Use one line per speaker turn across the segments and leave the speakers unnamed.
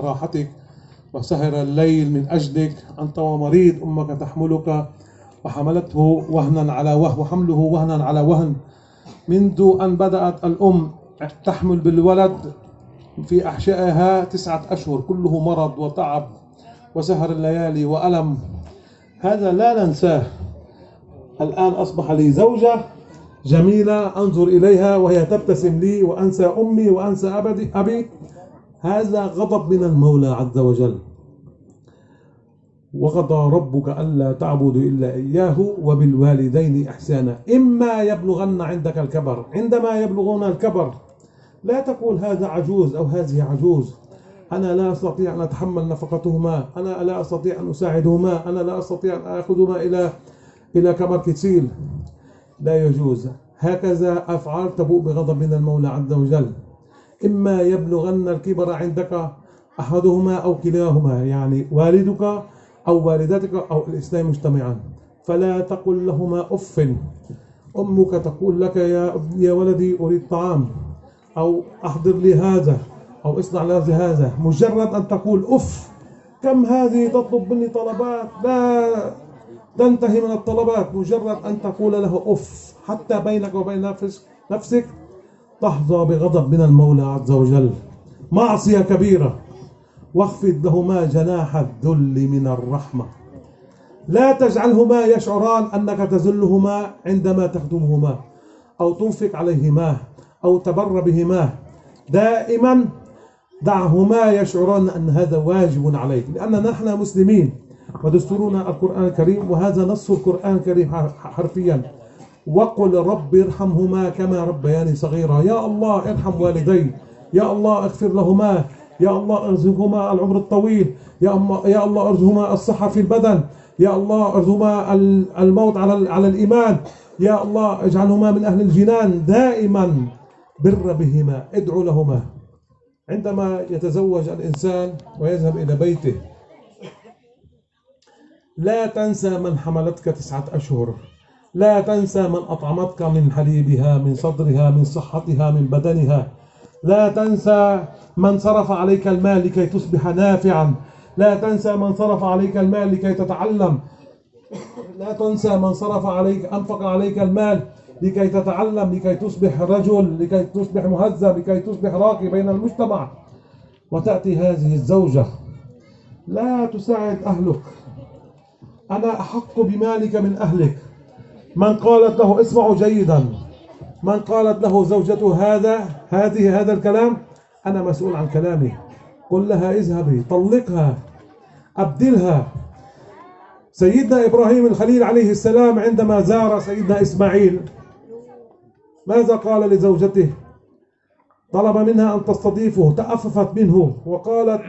راحتك وسهر الليل من أجلك، أنت ومريض أمك تحملك، وحملته وهنا على وهن، وحمله وهنا على وهن منذ أن بدأت الأم تحمل بالولد في أحشائها 9 أشهر، كله مرض وتعب وسهر الليالي وألم. هذا لا ننساه. الآن أصبح لي زوجة جميلة أنظر إليها وهي تبتسم لي، وأنسى أمي وأنسى أبي. هذا غضب من المولى عز وجل. وقضى ربك ألا تعبدوا إلا إياه وبالوالدين إحسانا إما يبلغن عندك الكبر. عندما يبلغون الكبر لا تقول هذا عجوز أو هذه عجوز، أنا لا أستطيع أن أتحمل نفقتهما، أنا لا أستطيع أن أساعدهما، أنا لا أستطيع أن أخذهما إلى كبر كتيل. لا يجوز. هكذا أفعال تبوء بغضب من المولى عز وجل. إما يبلغن الكبر عندك أحدهما أو كلاهما، يعني والدك أو والدتك أو الاثنين مجتمعا، فلا تقل لهما أف. أمك تقول لك يا ولدي أريد طعام، أو أحضر لي هذا، أو اصنع لي هذا. مجرد أن تقول أف، كم هذه تطلب مني طلبات لا تنتهي من الطلبات. مجرد أن تقول له أف، حتى بينك وبين نفسك تحظى بغضب من المولى عز وجل. معصية كبيرة. واخفض لهما جناح الذل من الرحمة. لا تجعلهما يشعران أنك تذلهما عندما تخدمهما أو تنفق عليهما أو تبر بهما. دائما دعهما يشعران أن هذا واجب عليك، لأننا نحن مسلمين ودستورنا القرآن الكريم، وهذا نص القرآن الكريم حرفيا: وقل رب ارحمهما كما ربياني صغيرا. يا الله ارحم والدي، يا الله اغفر لهما، يا الله ارزقهما العمر الطويل، يا الله ارزقهما الصحة في البدن، يا الله ارزقهما الموت على الإيمان، يا الله اجعلهما من أهل الجنان. دائما بر بهما، ادعو لهما. عندما يتزوج الإنسان ويذهب إلى بيته لا تنسى من حملتك 9 أشهر، لا تنسى من أطعمتك من حليبها، من صدرها، من صحتها، من بدنها. لا تنسى من صرف عليك المال لكي تصبح نافعا. لا تنسى من صرف عليك المال لكي تتعلم. لا تنسى من أنفق عليك المال لكي تتعلم، لكي تصبح رجل، لكي تصبح مهذب، لكي تصبح راقي بين المجتمع. وتأتي هذه الزوجة لا تساعد أهلك. أنا أحق بمالك من أهلك. من قالت له، اسمعوا جيدا، من قالت له زوجته هذا الكلام، أنا مسؤول عن كلامي. قل لها اذهبي، طلقها، أبدلها. سيدنا إبراهيم الخليل عليه السلام عندما زار سيدنا إسماعيل ماذا قال لزوجته؟ طلب منها أن تستضيفه، تأففت منه وقالت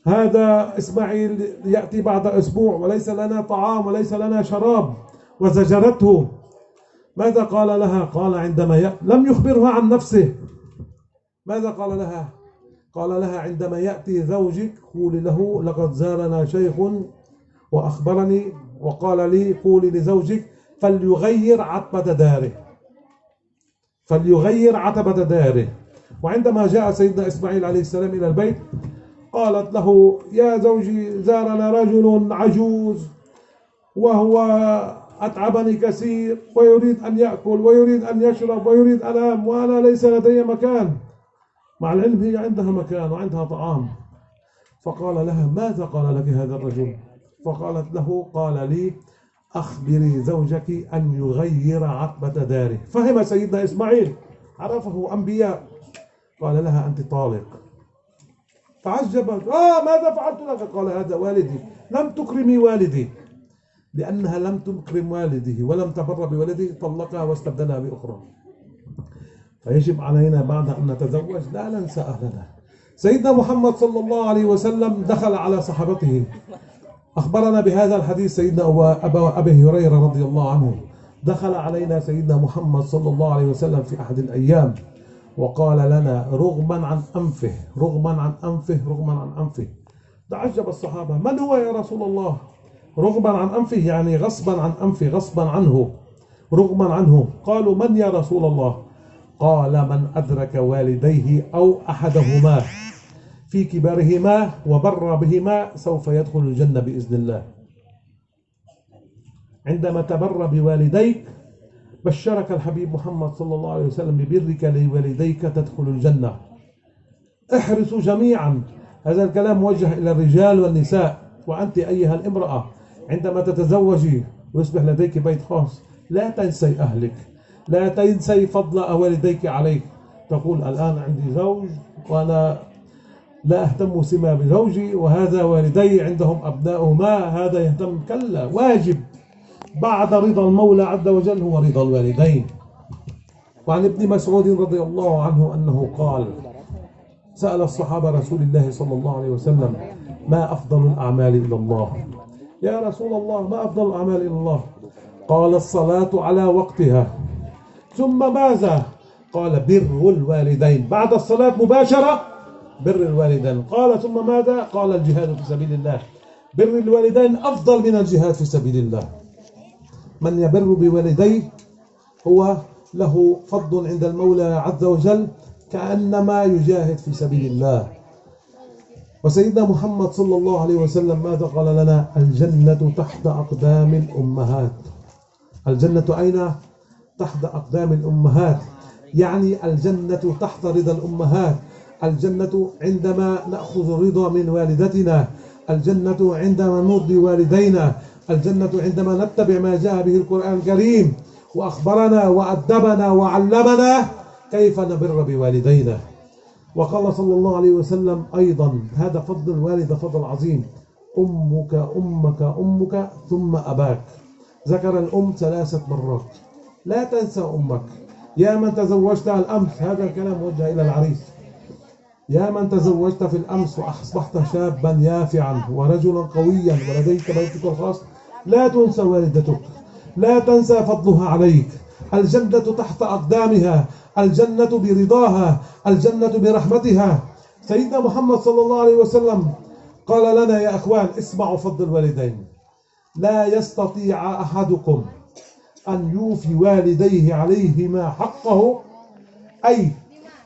هذا إسماعيل يأتي بعد أسبوع وليس لنا طعام وليس لنا شراب، وزجرته. ماذا قال لها؟ قال عندما لم يخبرها عن نفسه. ماذا قال لها؟ قال لها عندما يأتي زوجك قولي له لقد زارنا شيخ وأخبرني وقال لي قولي لزوجك فليغير عتبة داره، فليغير عتبة داره. وعندما جاء سيدنا إسماعيل عليه السلام إلى البيت قالت له يا زوجي زارنا رجل عجوز وهو أتعبني كثير ويريد أن يأكل ويريد أن يشرب ويريد أن أنام وأنا ليس لدي مكان، مع العلم هي عندها مكان وعندها طعام. فقال لها ماذا قال لك هذا الرجل؟ فقالت له قال لي أخبري زوجك أن يغير عتبة داره. فهم سيدنا إسماعيل، عرفه أنبياء. قال لها أنت طالق. تعجبت، ماذا فعلت لك؟ قال هذا والدي، لم تكرمي والدي. لأنها لم تكرم والده ولم تبر بولده طلقها واستبدلها بأخرى. فيجب علينا بعد أن نتزوج لا ننسى أهلنا. سيدنا محمد صلى الله عليه وسلم دخل على صحابته. أخبرنا بهذا الحديث سيدنا أبي هريرة رضي الله عنه. دخل علينا سيدنا محمد صلى الله عليه وسلم في أحد الأيام وقال لنا رغما عن أنفه، رغما عن أنفه، رغما عن أنفه. تعجب الصحابة، من هو يا رسول الله؟ رغما عن أنفه يعني غصبا عن أنفه، غصبا عنه، رغما عنه. قالوا من يا رسول الله؟ قال من أدرك والديه أو أحدهما. في كبارهما وبر بهما سوف يدخل الجنة بإذن الله. عندما تبر بوالديك بشرك الحبيب محمد صلى الله عليه وسلم ببرك لوالديك تدخل الجنة. احرصوا جميعا، هذا الكلام موجه إلى الرجال والنساء، وأنت أيها الامرأة عندما تتزوجي ويصبح لديك بيت خاص لا تنسي أهلك، لا تنسي فضل والديك عليك. تقول الآن عندي زوج وأنا لا أهتم سما بزوجي، وهذا والدي عندهم أبناؤهما، هذا يهتم. كلا، واجب بعد رضا المولى عز وجل هو رضا الوالدين. وعن ابن مسعود رضي الله عنه أنه قال: سأل الصحابة رسول الله صلى الله عليه وسلم: ما أفضل الأعمال إلى الله؟ يا رسول الله ما أفضل الأعمال إلى الله؟ قال: الصلاة على وقتها. ثم ماذا؟ قال: بر الوالدين. بعد الصلاة مباشرة بر الوالدين. قال: ثم ماذا؟ قال: الجهاد في سبيل الله. بر الوالدين أفضل من الجهاد في سبيل الله. من يبر بوالديه هو له فضل عند المولى عز وجل كأنما يجاهد في سبيل الله. وسيدنا محمد صلى الله عليه وسلم ماذا قال لنا؟ الجنة تحت أقدام الأمهات. الجنة أين؟ تحت أقدام الأمهات، يعني الجنة تحت رضا الأمهات. الجنة عندما نأخذ الرضا من والدتنا، الجنة عندما نرضي والدينا، الجنة عندما نتبع ما جاء به القرآن الكريم وأخبرنا وأدبنا وعلمنا كيف نبر بوالدينا. وقال صلى الله عليه وسلم أيضا: هذا فضل الوالد فضل عظيم، أمك أمك أمك ثم أباك. ذكر الأم 3 مرات. لا تنسى أمك. يا من تزوجت الأمس، هذا الكلام موجه إلى العريس، يا من تزوجت في الأمس وأصبحت شابا يافعا ورجلا قويا ولديك بيتك الخاص، لا تنسى والدتك، لا تنسى فضلها عليك. الجنة تحت أقدامها، الجنة برضاها، الجنة برحمتها. سيدنا محمد صلى الله عليه وسلم قال لنا: يا أخوان اسمعوا فضل الوالدين. لا يستطيع أحدكم أن يوفي والديه عليهما حقه، أي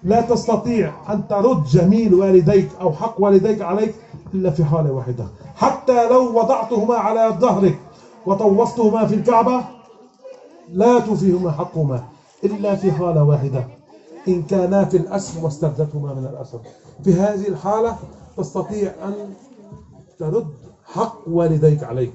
لا تستطيع أن ترد جميل والديك أو حق والديك عليك إلا في حالة واحدة. حتى لو وضعتهما على ظهرك وطوفتهما في الكعبة لا توفيهما حقهما إلا في حالة واحدة: إن كانا في الأسر واستردتهما من الأسر. في هذه الحالة تستطيع أن ترد حق والديك عليك.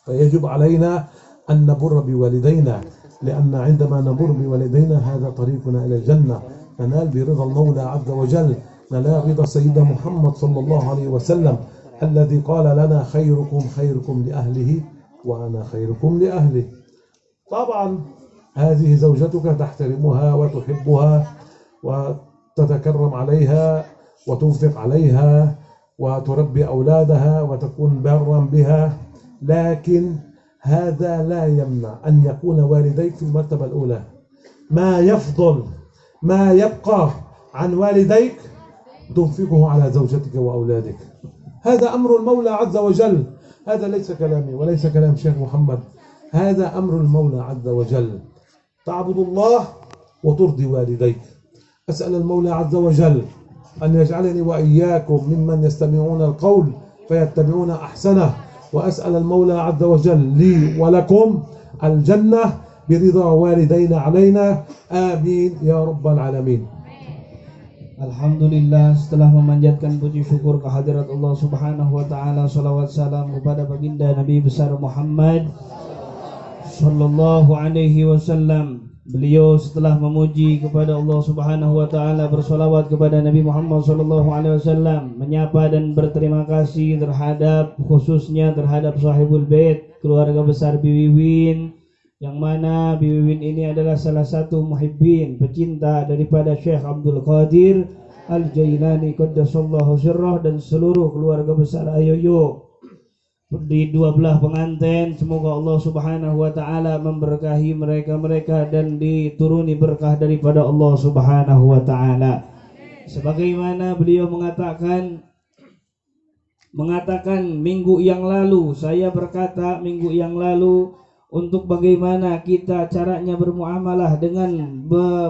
فيجب علينا أن نبر بوالدينا، لأن عندما نبر بوالدينا هذا طريقنا إلى الجنة، ننال برضا المولى عز وجل، ننال رضا سيدنا محمد صلى الله عليه وسلم الذي قال لنا: خيركم خيركم لأهله وأنا خيركم لأهله. طبعا هذه زوجتك تحترمها وتحبها وتتكرم عليها وتنفق عليها وتربي أولادها وتكون برا بها، لكن هذا لا يمنع أن يكون والديك في المرتبة الأولى. ما يفضل، ما يبقى عن والديك تنفقه على زوجتك وأولادك. هذا أمر المولى عز وجل، هذا ليس كلامي وليس كلام شيخ محمد، هذا أمر المولى عز وجل. تعبد الله وترضي والديك. أسأل المولى عز وجل أن يجعلني وإياكم ممن يستمعون القول فيتبعون أحسنه، وأسأل المولى عز وجل لي ولكم الجنة برضا والدينا علينا، آمين يا رب العالمين.
Alhamdulillah, setelah memanjatkan puji syukur kehadirat Allah Subhanahu wa taala, salawat salam kepada baginda Nabi besar Muhammad sallallahu alaihi wasallam. Beliau setelah memuji kepada Allah Subhanahu wa taala, bersolawat kepada Nabi Muhammad sallallahu alaihi wasallam, menyapa dan berterima kasih terhadap, khususnya terhadap sahibul bait, keluarga besar Biwiwin, yang mana Biwiwin ini adalah salah satu muhibbin, pecinta daripada Syekh Abdul Qadir Al-Jailani qaddasallahu sirrah, dan seluruh keluarga besar Ayoyo di dua belah pengantin. Semoga Allah Subhanahu wa taala memberkahi mereka-mereka dan dituruni berkah daripada Allah Subhanahu wa taala. Sebagaimana beliau mengatakan minggu yang lalu, saya berkata minggu yang lalu, untuk bagaimana kita caranya bermuamalah dengan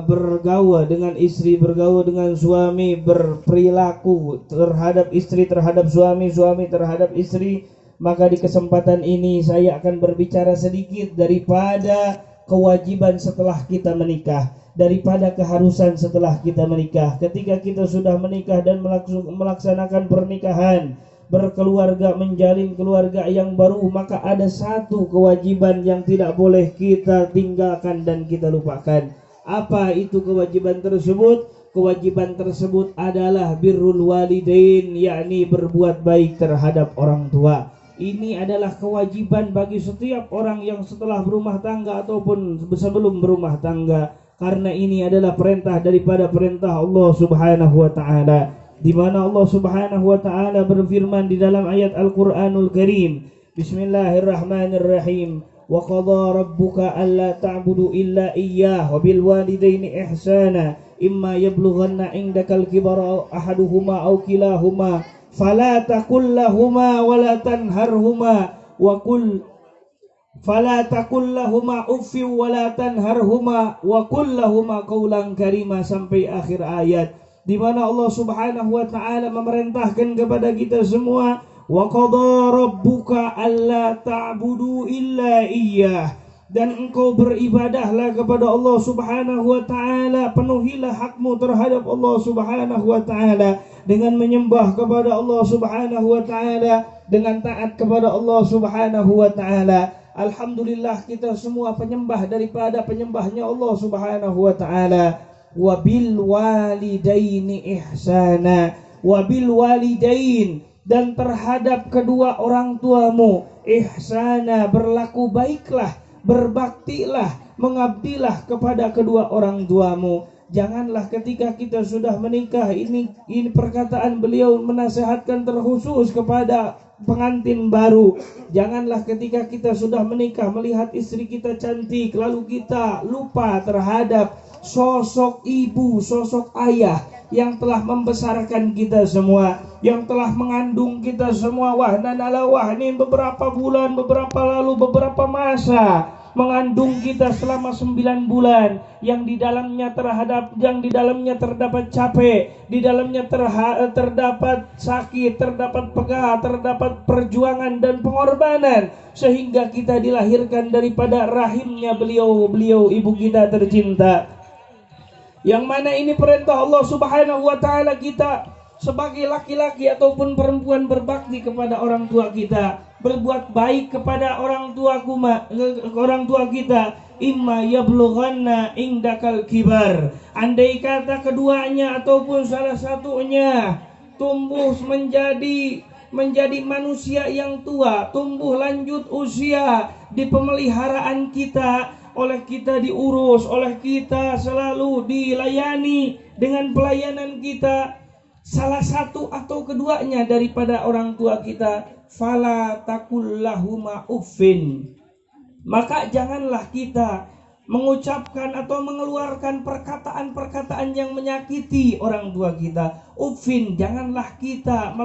bergaul dengan istri, bergaul dengan suami, berperilaku terhadap istri, terhadap suami, suami terhadap istri. Maka di kesempatan ini saya akan berbicara sedikit daripada kewajiban setelah kita menikah, daripada keharusan setelah kita menikah. Ketika kita sudah menikah dan melaksanakan pernikahan, berkeluarga, menjalin keluarga yang baru, maka ada satu kewajiban yang tidak boleh kita tinggalkan dan kita lupakan. Apa itu kewajiban tersebut? Kewajiban tersebut adalah birrul walidain, yakni berbuat baik terhadap orang tua. Ini adalah kewajiban bagi setiap orang yang setelah berumah tangga ataupun sebelum berumah tangga, karena ini adalah perintah daripada perintah Allah Subhanahu wa taala, di mana Allah Subhanahu wa taala berfirman di dalam ayat Al-Qur'anul Karim, Bismillahirrahmanirrahim, wa qadha rabbuka alla ta'budu illa iyyah wa bil walidaini ihsana imma yablughanna 'indakal kibara ahaduhuma aw kilahuma fala taqul lahumā wa la tanharhumā wa qul fala taqul lahumā uffin wa la tanharhumā wa qul lahumā qawlan karīmā, sampai akhir ayat, di mana Allah Subhanahu wa taala memerintahkan kepada kita semua, wa qadha rabbuka alla ta'budu illa iyyah, dan engkau beribadahlah kepada Allah Subhanahu wa taala, penuhilah hakmu terhadap Allah Subhanahu wa taala dengan menyembah kepada Allah Subhanahu wa taala, dengan taat kepada Allah Subhanahu wa taala. Alhamdulillah, kita semua penyembah daripada penyembahnya Allah Subhanahu wa taala. Wabil walidaini ihsana, wabil walidain, dan terhadap kedua orang tuamu, ihsana, berlaku baiklah, berbaktilah, mengabdilah kepada kedua orang tuamu. Janganlah ketika kita sudah menikah, ini perkataan beliau menasihatkan terkhusus kepada pengantin baru. Janganlah ketika kita sudah menikah melihat istri kita cantik lalu kita lupa terhadap sosok ibu, sosok ayah yang telah membesarkan kita semua, yang telah mengandung kita semua. Wah ini beberapa bulan, beberapa masa mengandung kita selama 9 bulan, yang di dalamnya terdapat capek, di dalamnya terdapat sakit, terdapat pegah, terdapat perjuangan dan pengorbanan, sehingga kita dilahirkan daripada rahimnya beliau ibu kita tercinta. Yang mana ini perintah Allah Subhanahu wa taala, kita sebagai laki-laki ataupun perempuan berbakti kepada orang tua kita, berbuat baik kepada orang tua kita. Imma yablughanna indakal kibar, andai kata keduanya ataupun salah satunya tumbuh menjadi manusia yang tua, tumbuh lanjut usia, di pemeliharaan kita, oleh kita diurus, oleh kita selalu dilayani dengan pelayanan kita, salah satu atau keduanya daripada orang tua kita, fala taqul lahumā uffin, maka janganlah kita mengucapkan atau mengeluarkan perkataan-perkataan yang menyakiti orang tua kita. Uffin, janganlah kita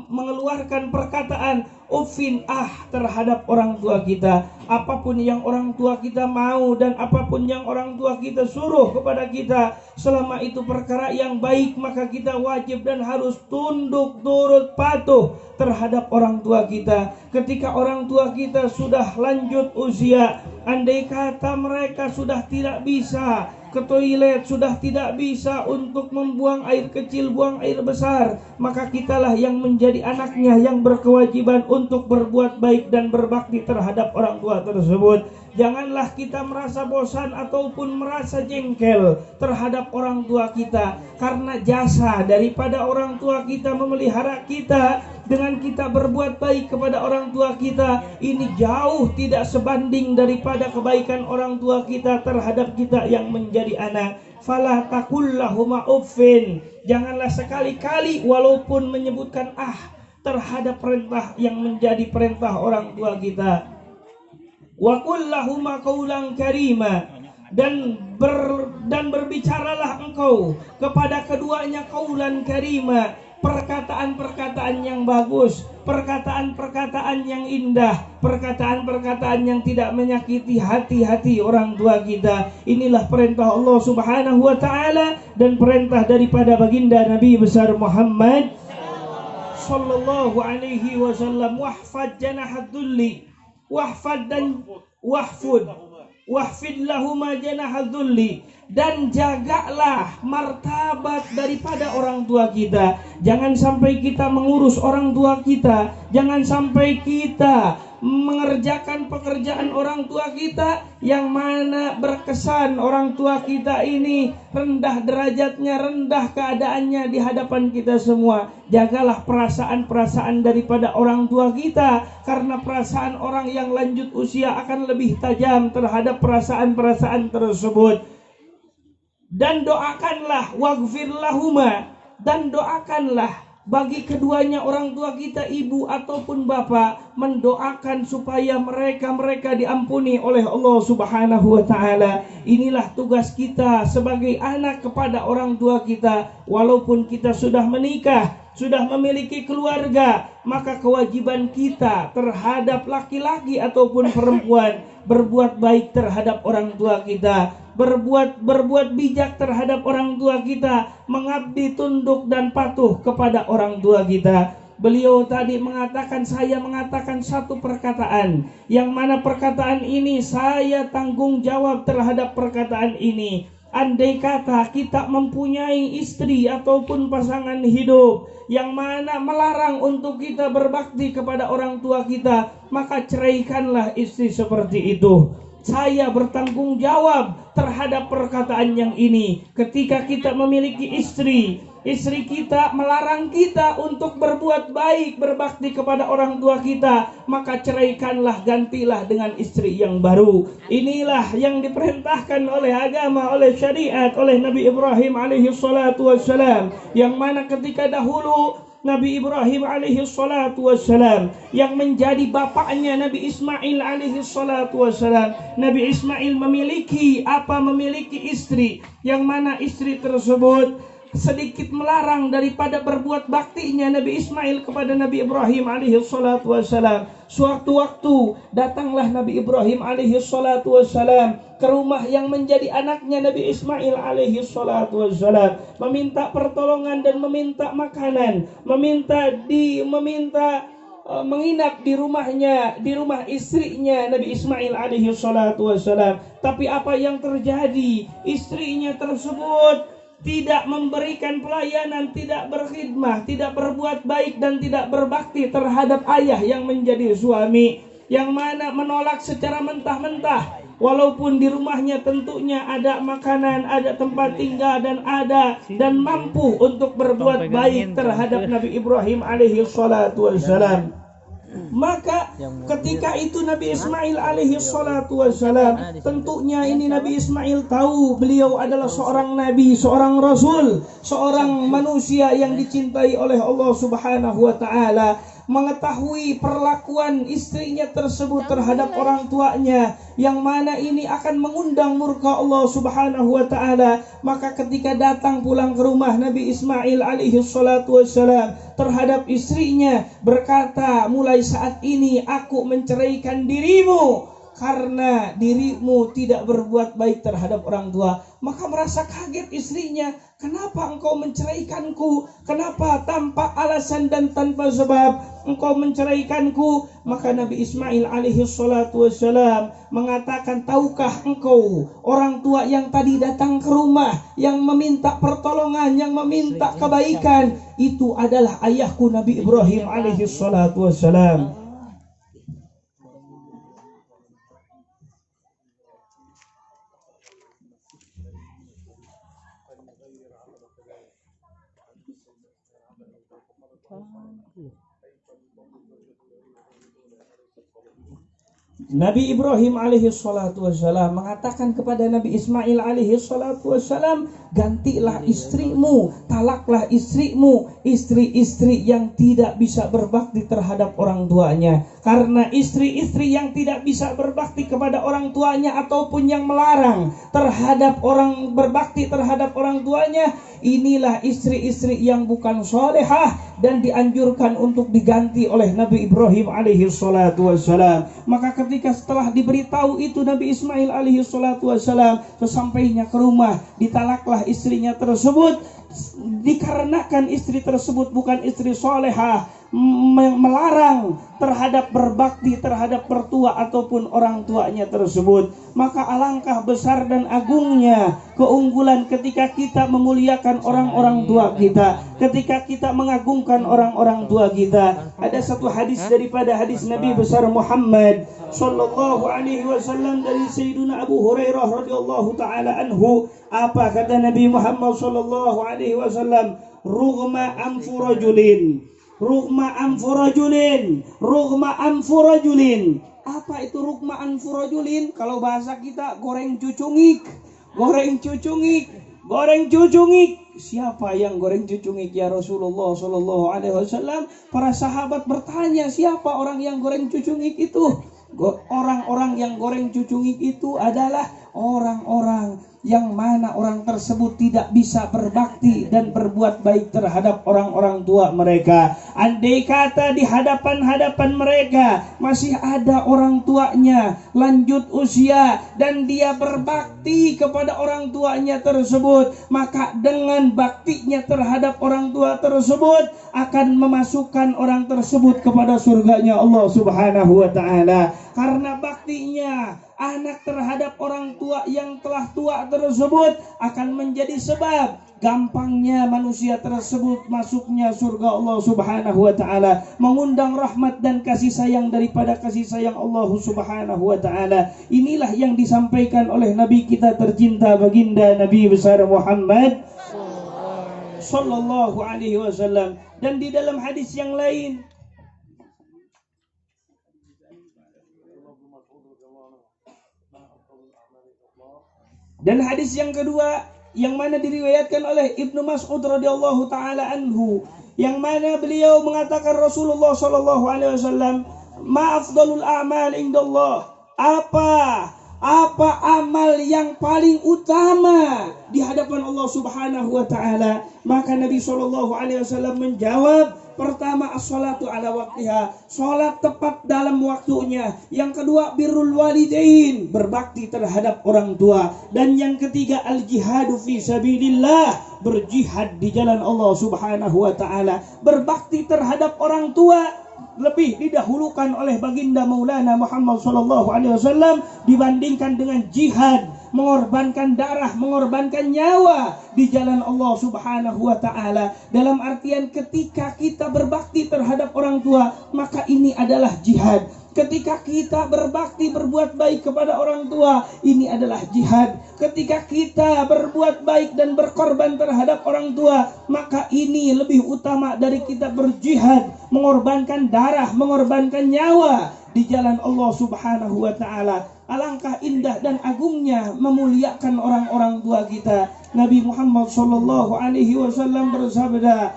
mengeluarkan perkataan uffin terhadap orang tua kita. Apapun yang orang tua kita mau dan apapun yang orang tua kita suruh kepada kita, selama itu perkara yang baik, maka kita wajib dan harus tunduk turut patuh terhadap orang tua kita. Ketika orang tua kita sudah lanjut usia, andai kata mereka sudah tidak bisa ke toilet, sudah tidak bisa untuk membuang air kecil, buang air besar, maka kitalah yang menjadi anaknya yang berkewajiban untuk berbuat baik dan berbakti terhadap orang tua tersebut. Janganlah kita merasa bosan ataupun merasa jengkel terhadap orang tua kita, karena jasa daripada orang tua kita memelihara kita dengan kita berbuat baik kepada orang tua kita, ini jauh tidak sebanding daripada kebaikan orang tua kita terhadap kita yang menjadi anak. Fala taqul lahumā uffin, janganlah sekali-kali walaupun menyebutkan terhadap perintah yang menjadi perintah orang tua kita. Wa qul lahumā qawlan karīmā, dan berbicaralah engkau kepada keduanya qawlan karīmā, perkataan-perkataan yang bagus, perkataan-perkataan yang indah, perkataan-perkataan yang tidak menyakiti hati-hati orang tua kita. Inilah perintah Allah Subhanahu wa taala dan perintah daripada baginda Nabi besar Muhammad sallallahu alaihi wasallam. Wahfad janahad dhulli, wahfad dan wahfid lahuma janahad dhulli, dan jagalah martabat daripada orang tua kita. Jangan sampai kita mengurus orang tua kita, jangan sampai kita mengerjakan pekerjaan orang tua kita yang mana berkesan orang tua kita ini rendah derajatnya, rendah keadaannya di hadapan kita semua. Jagalah perasaan-perasaan daripada orang tua kita, karena perasaan orang yang lanjut usia akan lebih tajam terhadap perasaan-perasaan tersebut. Dan doakanlah waghfir lahuma, dan doakanlah bagi keduanya orang tua kita, ibu ataupun bapak, mendoakan supaya mereka diampuni oleh Allah Subhanahu wa taala. Inilah tugas kita sebagai anak kepada orang tua kita. Walaupun kita sudah menikah, sudah memiliki keluarga, maka kewajiban kita terhadap laki-laki ataupun perempuan berbuat baik terhadap orang tua kita, berbuat bijak terhadap orang tua kita, mengabdi tunduk dan patuh kepada orang tua kita. Beliau tadi mengatakan, saya mengatakan satu perkataan, yang mana perkataan ini saya tanggung jawab terhadap perkataan ini. Andai kata kita mempunyai istri ataupun pasangan hidup yang mana melarang untuk kita berbakti kepada orang tua kita, maka ceraikanlah istri seperti itu. Saya bertanggung jawab terhadap perkataan yang ini. Ketika kita memiliki istri kita melarang kita untuk berbuat baik, berbakti kepada orang tua kita, maka ceraikanlah, gantilah dengan istri yang baru. Inilah yang diperintahkan oleh agama, oleh syariat, oleh Nabi Ibrahim alaihi salatu wassalam, yang mana ketika dahulu Nabi Ibrahim alaihi salatu wassalam yang menjadi bapaknya Nabi Ismail alaihi salatu wassalam, Nabi Ismail memiliki istri, yang mana istri tersebut sedikit melarang daripada berbuat baktinya Nabi Ismail kepada Nabi Ibrahim alaihi salatu wassalam. Suatu waktu datanglah Nabi Ibrahim alaihi salatu wassalam ke rumah yang menjadi anaknya Nabi Ismail alaihi salatu wassalam, meminta pertolongan dan meminta makanan, menginap di rumahnya, di rumah istrinya Nabi Ismail alaihi salatu wassalam. Tapi apa yang terjadi? Istrinya tersebut tidak memberikan pelayanan, tidak berkhidmah, tidak berbuat baik dan tidak berbakti terhadap ayah yang menjadi suami, yang mana menolak secara mentah-mentah. Walaupun di rumahnya tentunya ada makanan, ada tempat tinggal dan mampu untuk berbuat baik terhadap Nabi Ibrahim alaihi salatu wassalam. Maka ketika itu Nabi Ismail alaihi salatu wassalam, tentunya ini Nabi Ismail tahu beliau adalah seorang nabi, seorang rasul, seorang manusia yang dicintai oleh Allah Subhanahu wa taala. Mengetahui perlakuan istrinya tersebut terhadap orang tuanya, yang mana ini akan mengundang murka Allah Subhanahu wa taala, maka ketika datang pulang ke rumah Nabi Ismail alaihi salatu wassalam terhadap istrinya, berkata, mulai saat ini aku menceraikan dirimu karena dirimu tidak berbuat baik terhadap orang tua. Maka merasa kaget istrinya, kenapa engkau menceraikanku? Kenapa tanpa alasan dan tanpa sebab engkau menceraikanku? Maka Nabi Ismail alaihi salatu wassalam mengatakan, tahukah engkau orang tua yang tadi datang ke rumah, yang meminta pertolongan, yang meminta kebaikan, itu adalah ayahku Nabi Ibrahim alaihi salatu wassalam. Nabi Ibrahim alaihi salatu wassalam mengatakan kepada Nabi Ismail alaihi salatu wassalam, gantilah istrimu, talaklah istrimu, istri-istri yang tidak bisa berbakti terhadap orang tuanya. Karena istri-istri yang tidak bisa berbakti kepada orang tuanya ataupun yang melarang terhadap orang berbakti terhadap orang tuanya, inilah istri-istri yang bukan solehah dan dianjurkan untuk diganti oleh Nabi Ibrahim alaihi salatu wassalam. Maka ketika setelah diberitahu itu Nabi Ismail alaihi salatu wassalam, sesampainya ke rumah ditalaklah istrinya tersebut, dikarenakan istri tersebut bukan istri solehah, melarang terhadap berbakti terhadap mertua ataupun orang tuanya tersebut. Maka alangkah besar dan agungnya keunggulan ketika kita memuliakan orang-orang tua kita, ketika kita mengagungkan orang-orang tua kita. Ada satu hadis daripada hadis Nabi besar Muhammad sallallahu alaihi wasallam dari Sayyidina Abu Hurairah radhiyallahu taala anhu. Apa kata Nabi Muhammad sallallahu alaihi wasallam? Rughma anfu rajulin, rughma anfu rajulin, rughma anfu rajulin. Apa itu rughma anfu rajulin? Kalau bahasa kita goreng cucungik, goreng cucungik, goreng cucungik. Siapa yang goreng cucungik ya Rasulullah sallallahu alaihi wasallam? Para sahabat bertanya, siapa orang yang goreng cucungik itu? Orang-orang yang goreng cucungik itu adalah orang-orang yang mana orang tersebut tidak bisa berbakti dan berbuat baik terhadap orang-orang tua mereka. Andai kata di hadapan-hadapan mereka masih ada orang tuanya lanjut usia dan dia berbakti kepada orang tuanya tersebut, maka dengan baktinya terhadap orang tua tersebut akan memasukkan orang tersebut kepada surganya Allah Subhanahu wa taala. Karena baktinya anak terhadap orang tua yang telah tua tersebut akan menjadi sebab gampangnya manusia tersebut masuknya surga Allah Subhanahu wa taala, mengundang rahmat dan kasih sayang daripada kasih sayang Allah Subhanahu wa taala. Inilah yang disampaikan oleh Nabi kita tercinta baginda Nabi besar Muhammad sallallahu alaihi wasallam. Dan di dalam hadis yang lain, dan hadis yang kedua yang mana diriwayatkan oleh Ibnu Mas'ud radhiyallahu taala anhu, yang mana beliau mengatakan Rasulullah sallallahu alaihi wasallam, ma afdalul a'mal indallah, apa amal yang paling utama di hadapan Allah Subhanahu wa taala? Maka Nabi sallallahu alaihi wasallam menjawab, pertama as-salatu ala waqtiha, salat tepat dalam waktunya. Yang kedua birrul walidain, berbakti terhadap orang tua. Dan yang ketiga al-jihadu fi sabilillah, berjihad di jalan Allah Subhanahu wa taala. Berbakti terhadap orang tua lebih didahulukan oleh baginda Maulana Muhammad sallallahu alaihi wasallam dibandingkan dengan jihad, mengorbankan darah, mengorbankan nyawa di jalan Allah Subhanahu wa taala. Dalam artian ketika kita berbakti terhadap orang tua, maka ini adalah jihad. Ketika kita berbakti berbuat baik kepada orang tua, ini adalah jihad. Ketika kita berbuat baik dan berkorban terhadap orang tua, maka ini lebih utama dari kita berjihad, mengorbankan darah, mengorbankan nyawa di jalan Allah Subhanahu wa taala. Alangkah indah dan agungnya memuliakan orang-orang tua kita. Nabi Muhammad sallallahu alaihi wasallam bersabda,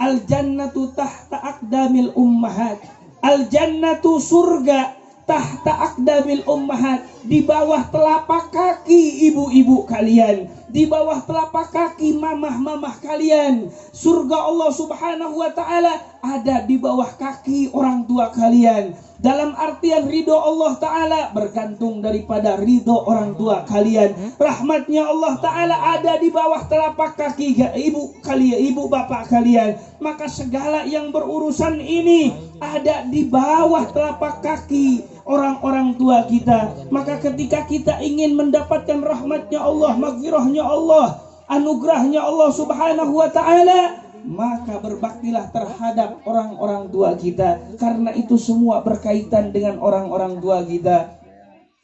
al-jannatu tahta aqdamil ummahat. Al-jannatu surga tahta aqdamil ummahat, di bawah telapak kaki ibu-ibu kalian, di bawah telapak kaki mamah-mamah kalian. Surga Allah Subhanahu wa taala ada di bawah kaki orang tua kalian. Dalam artian ridho Allah Ta'ala bergantung daripada ridho orang tua kalian. Rahmatnya Allah Ta'ala ada di bawah telapak kaki ibu kalian, ibu bapak kalian. Maka segala yang berurusan ini ada di bawah telapak kaki orang-orang tua kita. Maka ketika kita ingin mendapatkan rahmatnya Allah, maghfirahnya Allah, anugerahnya Allah Subhanahu wa Ta'ala, maka berbaktilah terhadap orang-orang tua kita. Karena itu semua berkaitan dengan orang-orang tua kita.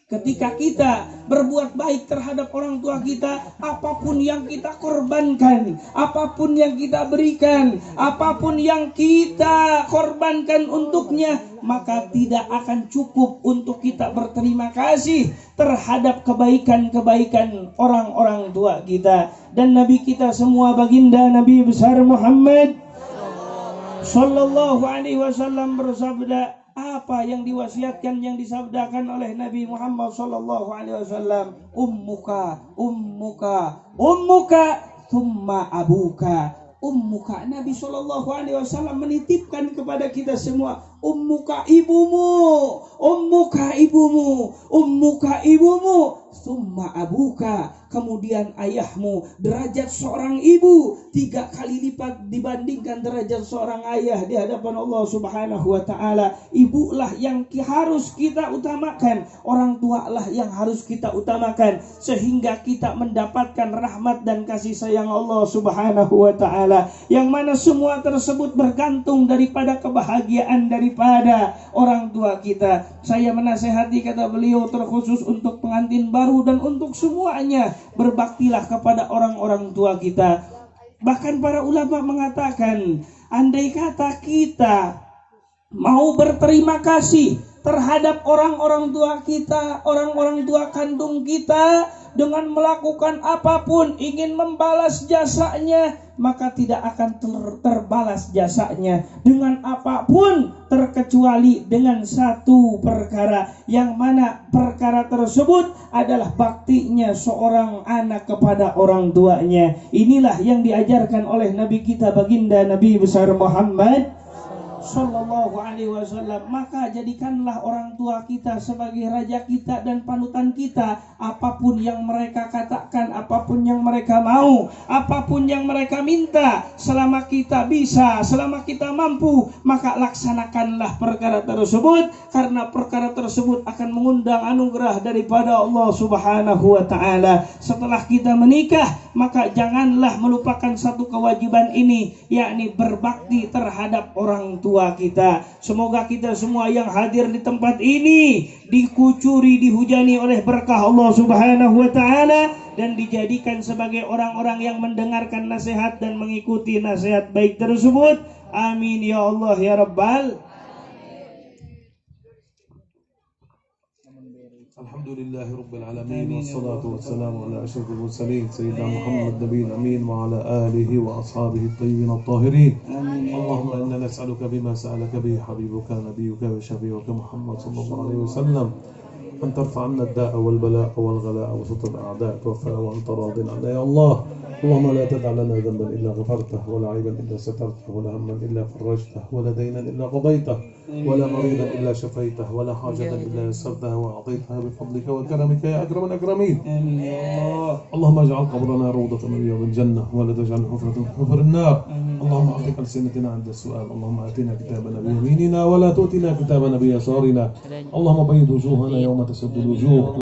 Ketika kita berbuat baik terhadap orang tua kita, apapun yang kita korbankan, apapun yang kita berikan, apapun yang kita korbankan untuknya, maka tidak akan cukup untuk kita berterima kasih terhadap kebaikan-kebaikan orang-orang tua kita. Dan Nabi kita semua, baginda Nabi besar Muhammad Sallallahu Alaihi Wasallam bersabda, apa yang diwasiatkan, yang disabdakan oleh Nabi Muhammad Sallallahu Alaihi Wasallam, ummuka, ummuka, ummuka, thumma abuka. Ummuka, Nabi Sallallahu Alaihi Wasallam menitipkan kepada kita semua, ummuka ibumu, ummuka ibumu, ummuka ibumu, thumma abuka, kemudian ayahmu. Derajat seorang ibu 3 kali lipat dibandingkan derajat seorang ayah di hadapan Allah Subhanahu wa taala. Ibulah yang harus kita utamakan, orang tua lah yang harus kita utamakan, sehingga kita mendapatkan rahmat dan kasih sayang Allah Subhanahu wa taala, yang mana semua tersebut bergantung daripada kebahagiaan daripada orang tua kita. Saya menasehati, kata beliau, terkhusus untuk pengantin baru dan untuk semuanya, berbaktilah kepada orang-orang tua kita. Bahkan para ulama mengatakan, andai kata kita mau berterima kasih terhadap orang-orang tua kita, orang-orang tua kandung kita, dengan melakukan apapun, ingin membalas jasanya, maka tidak akan terbalas jasanya dengan apapun, terkecuali dengan satu perkara, yang mana perkara tersebut adalah baktinya seorang anak kepada orang tuanya. Inilah yang diajarkan oleh Nabi kita, baginda Nabi besar Muhammad Sallallahu Alaihi Wasallam. Maka jadikanlah orang tua kita sebagai raja kita dan panutan kita. Apapun yang mereka katakan, apapun yang mereka mau, apapun yang mereka minta, selama kita bisa, selama kita mampu, maka laksanakanlah perkara tersebut, karena perkara tersebut akan mengundang anugerah daripada Allah Subhanahu wa taala. Setelah kita menikah, maka janganlah melupakan satu kewajiban ini, yakni berbakti terhadap orang tua kita. Semoga kita semua yang hadir di tempat ini dikucuri, dihujani oleh berkah Allah Subhanahu wa taala, dan dijadikan sebagai orang-orang yang mendengarkan nasihat dan mengikuti nasihat baik tersebut. Amin ya Allah ya Rabbal.
Alhamdulillahi Rabbil Alamin, wassalatu wassalamu ala ashrafil mursalin sayyidina Muhammad nabiyil amin wa ala alihi wa ashabihi at-tayyibin at-tahirin. Allahumma inna nas'aluka bima sa'alaka bihi habibuka nabiyyuka wa shafi'uka Muhammad sallallahu alaihi wasallam an tarfa 'anna ad-da'a wal bala'a wal ghala'a wa sutra al-a'da' tawaffana wa anta radin 'anna ya Allah. اللهم لا تدع لنا ذنبا إلا غفرته ولا عيبا إلا سترته ولا هما إلا فرجته ولا دينا إلا قضيته ولا مريضا إلا شفيته ولا حاجة إلا يسرتها وأعطيتها بفضلك وكرمك يا أكرم الأكرمين.
آمين يا الله.
اللهم اجعل قبرنا روضة من رياض الجنة ولا تجعل حفرة من حفر النار. اللهم أعطك ألسنتنا عند السؤال. اللهم آتنا كتابنا بيميننا ولا تؤتنا كتابنا بيسارنا. اللهم بيض وجوهنا يوم تسود الوجوه.